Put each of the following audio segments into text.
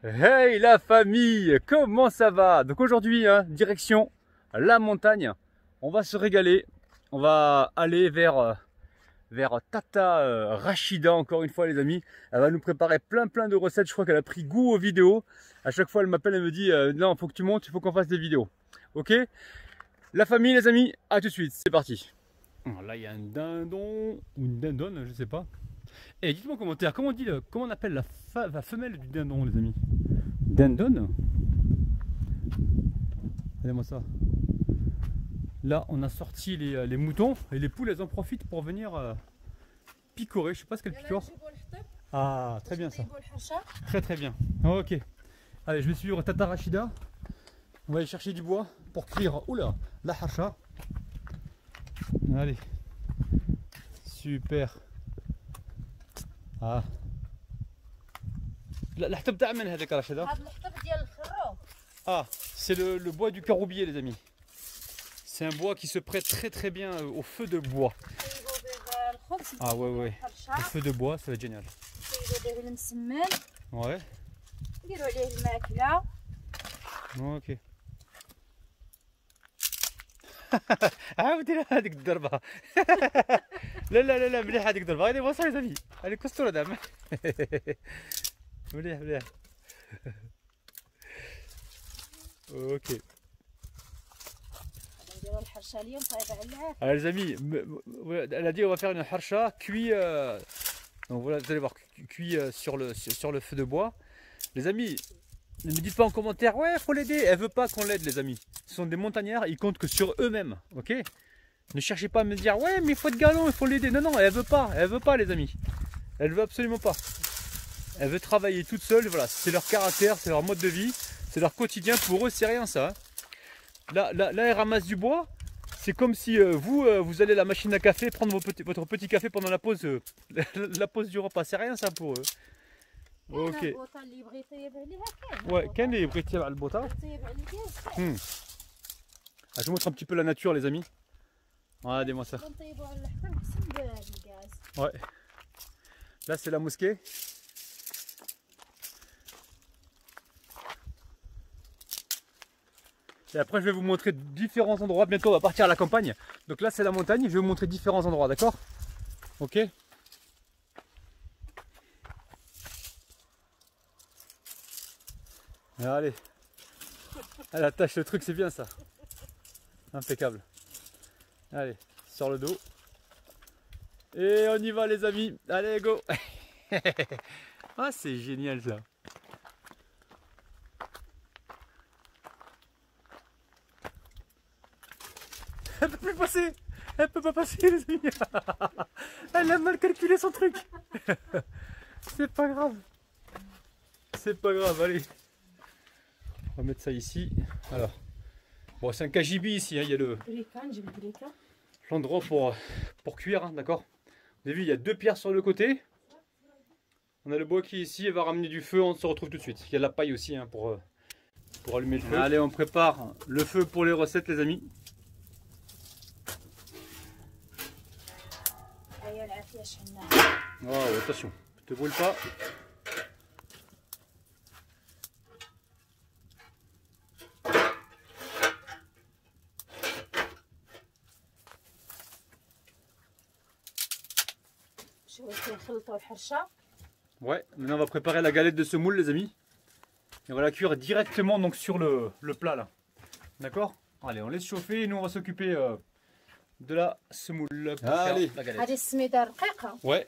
Hey la famille, comment ça va? Donc aujourd'hui, direction la montagne. On va se régaler. On va aller vers Tata Rachida, encore une fois les amis. Elle va nous préparer plein de recettes. Je crois qu'elle a pris goût aux vidéos. À chaque fois elle m'appelle, elle me dit non, faut que tu montes, il faut qu'on fasse des vidéos. Ok? La famille les amis, à tout de suite, c'est parti. Là il y a un dindon ou une dindonne, je sais pas. Et dites-moi en commentaire, comment on appelle la femelle du dindon les amis? Dindon? Regardez-moi ça. Là on a sorti les moutons et les poules elles en profitent pour venir picorer. Je sais pas ce qu'elles picorent. Ah très bien ça. Très bien. Ok. Allez, je vais suivre Tata Rachida. On va aller chercher du bois pour cuire. Oula, la hacha. Allez. Super. Ah. الحطب تاع من هذاك رشيد؟ هذا الحطب ديال الخروب. Ah, c'est le bois du caroubier les amis. C'est un bois qui se prête très bien au feu de bois. Ah ouais. Le feu de bois, ça va être génial. Ouais. Ok. عاودي لها هذيك الضربة. لا مليح هذيك الضربة. هذه وصل يا زميلي. هذه كسرة دعم. مليح. اوكي. Alors les amis, elle a dit on va faire une harcha cuit. Donc voilà, vous allez voir, cuit sur le feu de bois. Les amis, ne me dites pas en commentaire, ouais, faut l'aider. Elle veut pas qu'on l'aide, les amis. Ce sont des montagnards, ils comptent que sur eux-mêmes, ok? Ne cherchez pas à me dire, ouais, mais il faut être galant, il faut l'aider. Non, elle veut pas, les amis. Elle veut absolument pas. Elle veut travailler toute seule, voilà, c'est leur caractère, c'est leur mode de vie, c'est leur quotidien. Pour eux, c'est rien ça. Là, elle ramasse du bois. C'est comme si vous allez à la machine à café prendre votre petit café pendant la pause, la pause du repas. C'est rien ça pour eux. Ok. Ouais, quand les brités à le je vous montre un petit peu la nature les amis. Regardez-moi ça. Ouais. Là c'est la mosquée. Et après je vais vous montrer différents endroits. Bientôt on va partir à la campagne. Donc là c'est la montagne. Je vais vous montrer différents endroits, d'accord? Ok. Allez. Elle attache le truc, c'est bien ça. Impeccable. Allez, sur le dos. Et on y va les amis. Allez, go. Ah, c'est génial ça. Elle peut plus passer. Elle peut pas passer les amis. Elle a mal calculé son truc. C'est pas grave. C'est pas grave, allez. On va mettre ça ici. Alors, bon, c'est un cagibi ici, hein. Il y a l'endroit pour cuire, hein, d'accord. Vous avez vu, il y a deux pierres sur le côté. On a le bois qui est ici, elle va ramener du feu, on se retrouve tout de suite. Il y a de la paille aussi hein, pour allumer le feu. Allez, on prépare le feu pour les recettes, les amis. Oh, attention, ne te brûle pas. Ouais, maintenant on va préparer la galette de semoule les amis. Et on va la cuire directement donc sur le plat là. D'accord? Allez, on laisse chauffer et nous on va s'occuper de la semoule. Allez, la galette. Ouais.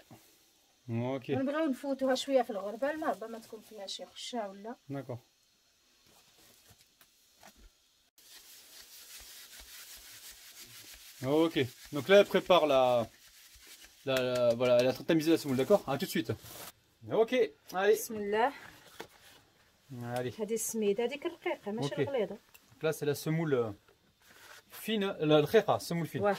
Ok. D'accord. Ok. Donc là elle prépare voilà, elle a tamisé la semoule, d'accord? A tout de suite. Ok, allez. Bismillah. Allez. Ok. Donc là, c'est la semoule fine, la semoule fine. Ouais,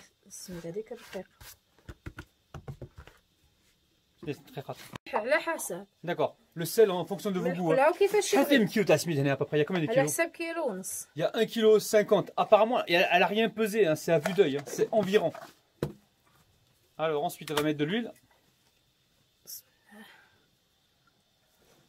d'accord. Le sel en fonction de vos goûts. Hein. Il y a combien de kilos? Il y a 1,50 kg. Apparemment, elle n'a rien pesé, hein. C'est à vue d'œil, hein. C'est environ. Alors ensuite, on va mettre de l'huile.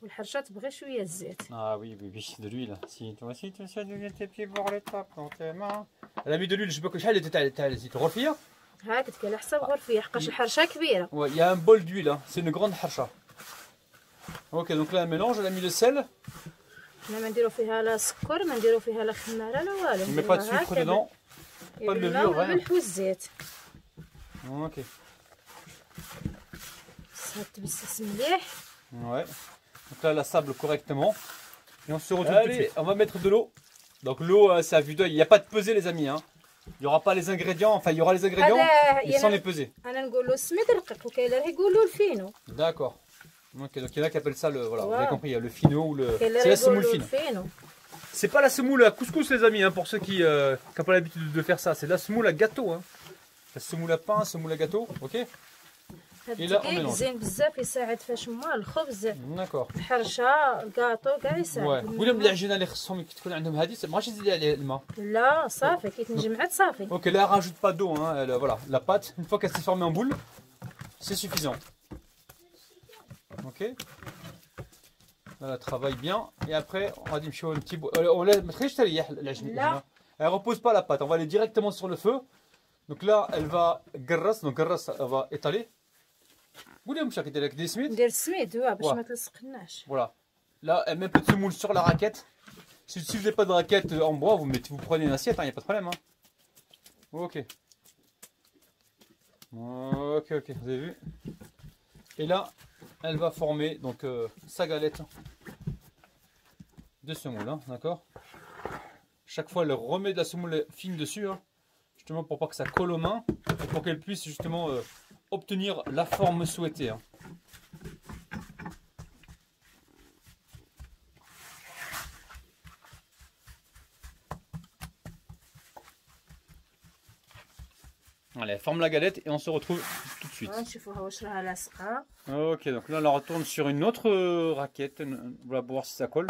والحرشه تبغي شويه الزيت. Ah oui, oui, oui, de l'huile. Si toi aussi tu sais de tes pieds pour les tapes dans tes mains. Elle a mis de l'huile, je sais pas que شحال تاع الزيت غرفيه. ها قلت لك على حسب غرفيه حقاش الحرشه كبيره. Ouais, il y a un bol d'huile, hein. C'est une grande harsha. Ok, donc là un mélange, elle a mis le sel. حنا ما نديرو فيها لا سكر ما نديرو فيها لا خماره لا والو. On met pas de sucre dedans. Pas de levure, rien. الملح والزيت. Ok. صافي تبسس مليح. Ouais. Donc là, elle la sable correctement. Et on se retrouve tout de suite. On va mettre de l'eau. Donc l'eau, c'est à vue d'œil. Il n'y a pas de pesée, les amis. Hein. Il n'y aura pas les ingrédients. Enfin, il y aura les ingrédients, mais sans les peser. انا نقولوا السميد رقيق وكاين اللي يقولوا الفينو. D'accord. Ok, donc il y en a qui appellent ça le. Voilà, vous avez compris, il y a le fino ou le. C'est la semoule fine. C'est pas la semoule à couscous, les amis, hein, pour ceux qui n'ont pas l'habitude de faire ça. C'est la semoule à gâteau. Hein. La semoule à pain, semoule à gâteau. Ok. Et là, on mélange. زين بزاف يساعد في شموع الخبز. D'accord. الحرشه الكاطو كاع يساعد. Ouais. ولا من العجينه اللي خصهم تكون عندهم هذه ما بغاش تزيد عليها الماء. لا صافي كي تنجمعات صافي. Ok, là, elle rajoute pas d'eau. Hein. Voilà, la pâte, une fois qu'elle s'est formée en boule, c'est suffisant. Ok. Là, elle travaille bien. Et après, on va dire un petit bout. On laisse. Là. Elle repose pas la pâte. On va aller directement sur le feu. Donc là, elle va garras. Donc garras, elle va étaler. ندير السميد باش ما تلصقناش. Voilà. Là, elle met un peu de semoule sur la raquette. Si vous n'avez pas de raquette en bois, vous prenez une assiette, il n'y a pas de problème. Hein. Ok. Ok, vous avez vu. Et là, elle va former donc sa galette de semoule, hein, d'accord. Chaque fois, elle remet de la semoule fine dessus, hein, justement pour pas que ça colle aux mains et pour qu'elle puisse justement obtenir la forme souhaitée. Hein. Allez, elle forme la galette et on se retrouve tout de suite. Ok, donc là on la retourne sur une autre raquette, voilà, pour voir si ça colle.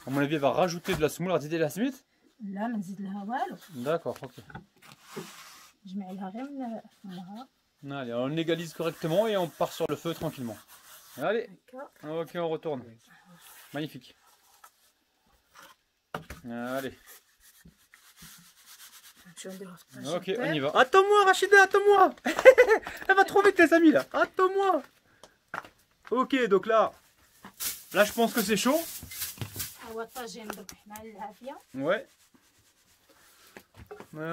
À mon avis, elle va rajouter de la semoule. راه la semoule. لا ما نزيد لها والو. D'accord, ok. نجمع لها غير من النهار. Allez, on égalise correctement et on part sur le feu tranquillement. Allez, ok, on retourne. Magnifique. Allez. Ok, on y va. Attends-moi, Rachida, attends-moi. Elle va trop vite, les amis, là. Attends-moi. Ok, donc là, je pense que c'est chaud. Ouais.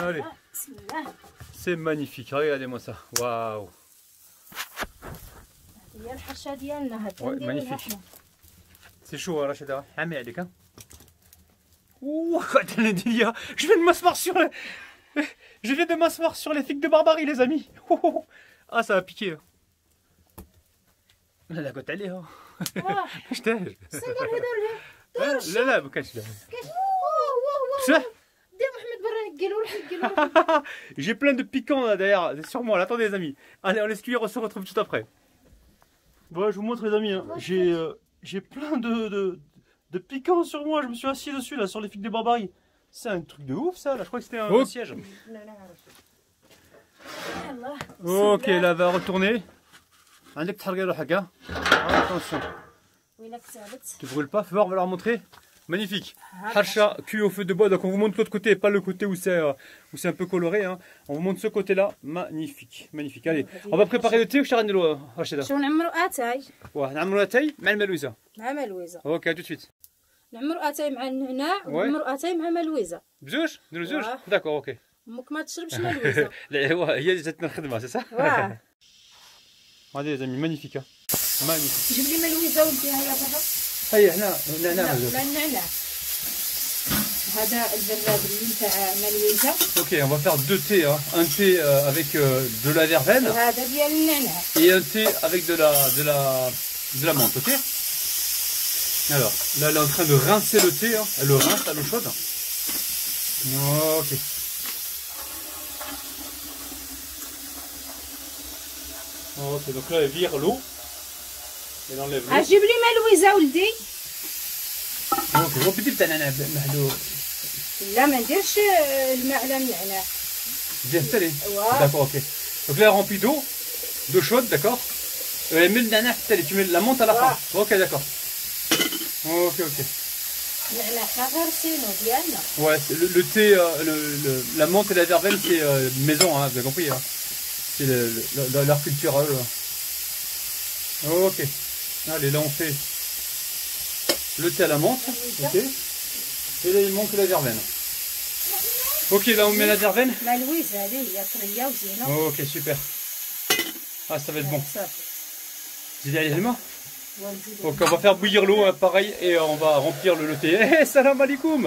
Allez. C'est magnifique, regardez-moi ça. Waouh. Ouais, magnifique. C'est chaud, hein, Rachida. Ah, mais elle est ouh, je viens de m'asseoir sur les... Je viens de m'asseoir sur les figues de Barbarie, les amis. Ah, ça va piquer. La côte elle est. Je t'aide. لا لا ما كانش لا. J'ai plein de piquants là derrière, sur moi. Là. Attendez les amis. Allez, on laisse cuire, on se retrouve tout après. Bon, je vous montre les amis. Hein. J'ai plein de piquants sur moi. Je me suis assis dessus là sur les figues de Barbarie. C'est un truc de ouf ça. Là, je crois que c'était un siège. Ok, là va retourner. Attention. Tu brûles pas, fais voir, on va leur montrer. Magnifique. Harsha cuit au feu de bois. Donc on vous montre l'autre côté, pas le côté où c'est un peu coloré. Hein. On vous montre ce côté-là. Magnifique. Magnifique. Allez, on va préparer le thé ou Charandelo, Rachida. شو نعملوا اتاي. Ouais, نعملوا اتاي مع الملوزة. مع ملوزة. Ok, à tout de suite. نعملوا اتاي مع النعناع ونعملوا اتاي مع ملوزة. بزوج؟ نديروا زوج؟ D'accord, ok. امك ما تشربش ملوزة. هي اللي جاتنا الخدمة, c'est ça? واه. Regardez les amis, magnifique. Hein. Magnifique. جيب لي ملوزة وديها يا بابا. هيا هنا النعناع. لا النعناع. هذا البراد اللي نتاع ملوزة. Ok, on va faire deux thés. Hein. Un thé avec de la verveine. وهذا ديال النعناع. Et un thé avec de la menthe, ok? Alors, là elle est en train de rincer le thé. Hein. Elle le rince à l'eau chaude. Ok. Ok, donc là elle vire l'eau. Elle enlève l'eau. اجيب لي ملوزة ولدي. Ok, هو بدي بتاع النعناع محلو. لا ما نديرش الماء على النعناع. Bien installé. D'accord, ok. Donc là elle remplit d'eau chaude, d'accord. Elle met le nana, tu mets la menthe à la fin. Ok, d'accord. Ok, ok. العلاقة غير سينو ديالنا. Ouais, le thé, la menthe et la verveine, c'est maison, hein, vous avez compris. Hein. C'est leur culture à eux. Hein. Ok. Allez, là on fait le thé à la menthe. Ok. Et là il manque la verveine. Ok, là on met la verveine. ملويزة هذه هي طرية وزينة. Ok, super. Ah, ça va être bon. J'ai dit, allez, Helma. Donc on va faire bouillir l'eau, hein, pareil, et on va remplir le thé. Hey, salam alaikum.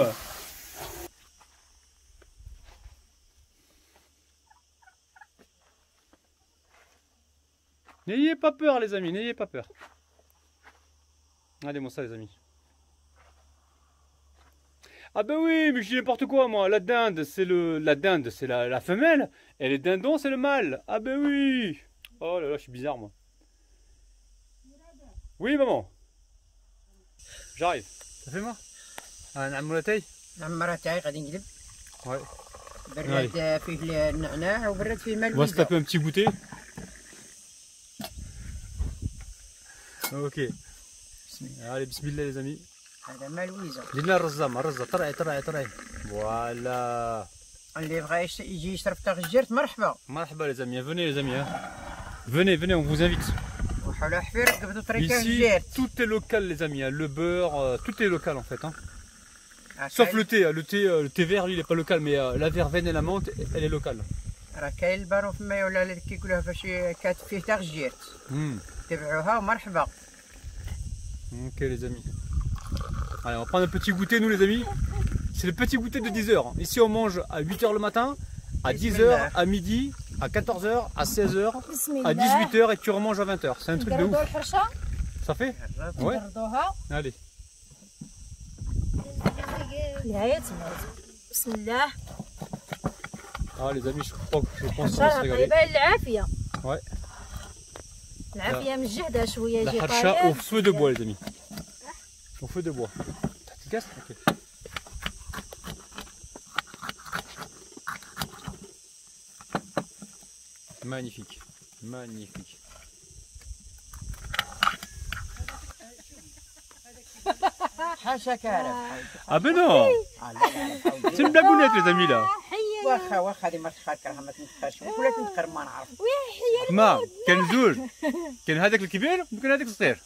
N'ayez pas peur les amis, n'ayez pas peur. Regardez-moi ça les amis. Ah ben oui, mais je dis n'importe quoi moi, la dinde c'est la femelle, et les dindons c'est le mâle. Ah ben oui. Oh là là, je suis bizarre moi. Oui maman. J'arrive. Ça fait moi. نعملوا تاي. نعمرها تاعي غادي نقلب. Ouais. براد فيه النعناع وبراد فيه ملويزة. On va se taper un petit goûter. Ok. Allez, bismillah les amis. هذا ملويزة. دينا الرزة طرعي. Voilà. اللي بغى يجي يشرب تغجيرت مرحبا. مرحبا les amis, venez les amis. Hein. Venez, on vous invite. وحلا حفير قبضوا طريقة Ici, تغجيرت. tout est local les amis, hein. Le beurre, tout est local en fait. Hein. Sauf le thé, le thé vert lui il est pas local, mais la verveine et la menthe elle est locale. راه كاين البارو فما ولا اللي كيقولوها فاش كاتب فيه تغجيرت. تبعوها ومرحبا. Ok les amis. Allez, on va prendre un petit goûter nous les amis. C'est le petit goûter de 10h. Ici on mange à 8h le matin, à 10h, à midi, à 14h, à 16h, à 18h et tu remanges à 20h. C'est un truc de ouf. Ça fait? Ouais. Allez. Ah les amis, je pense qu'on va se régaler. Ouais. La harcha au feu de bois les amis. Au feu de bois. Tu casses? Ok. Magnifique. Ah ben non. C'est une blagounette les amis là. واخا هذه مرت خاطر راها ما تنتخرش ولا تنتخر ما نعرف. ما كان زوج. كان هذاك الكبير وكان هذاك الصغير.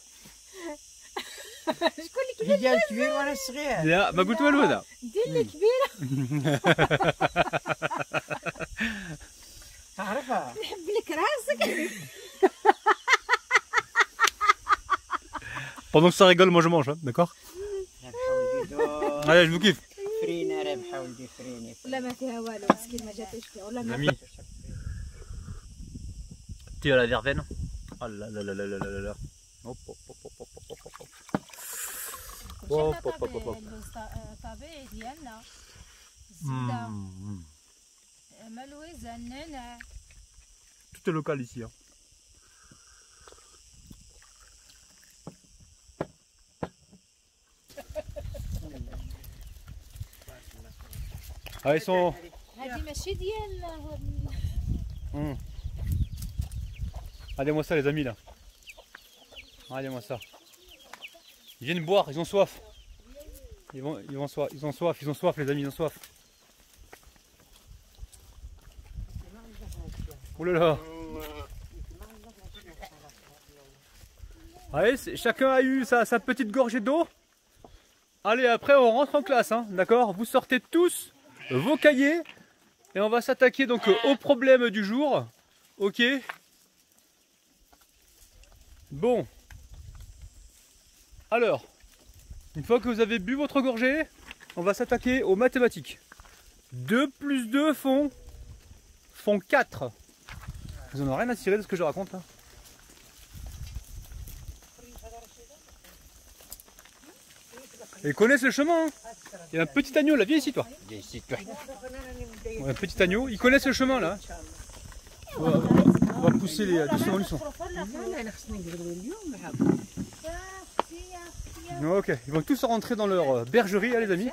شكون اللي كبير؟ هي الكبير وانا الصغير. لا ما قلت والو هذا. دير لي كبيرة. تعرفها. نحب لك راسك. Pendant que ça rigole, moi je mange, hein, d'accord? Allez, je vous kiffe. فرينة رابحة ولدي فريني. ولا ما فيها والو مسكين ما جاتش فيها ولا ما. Amis. Thé à la verveine. Oh là là là là là là là. Hop hop hop hop hop hop hop hop. Hop hop hop hop hop. الطبيعي ديالنا. الزبدة. ملويزة النعناع. Tout est local ici. Hein. Ah, ils sont. هذه ماشي ديال. Regardez-moi ça les amis là. Regardez-moi ça. Ils viennent boire, ils ont soif. Ils ont soif les amis, ils ont soif. Oh là là. Allez, chacun a eu sa petite gorgée d'eau. Allez, après on rentre en classe, hein, d'accord? Vous sortez tous vos cahiers et on va s'attaquer donc au problème du jour. Ok. Bon. Alors, une fois que vous avez bu votre gorgée, on va s'attaquer aux mathématiques. 2 plus 2 font 4. Vous en avez rien à tirer de ce que je raconte là? Ils connaissent le chemin, hein. Il y a un petit agneau là, viens ici toi. Viens ici toi. Ouais, un petit agneau, ils connaissent le chemin là. On va pousser les doucement. Ok, ils vont tous rentrer dans leur bergerie, hein, les amis.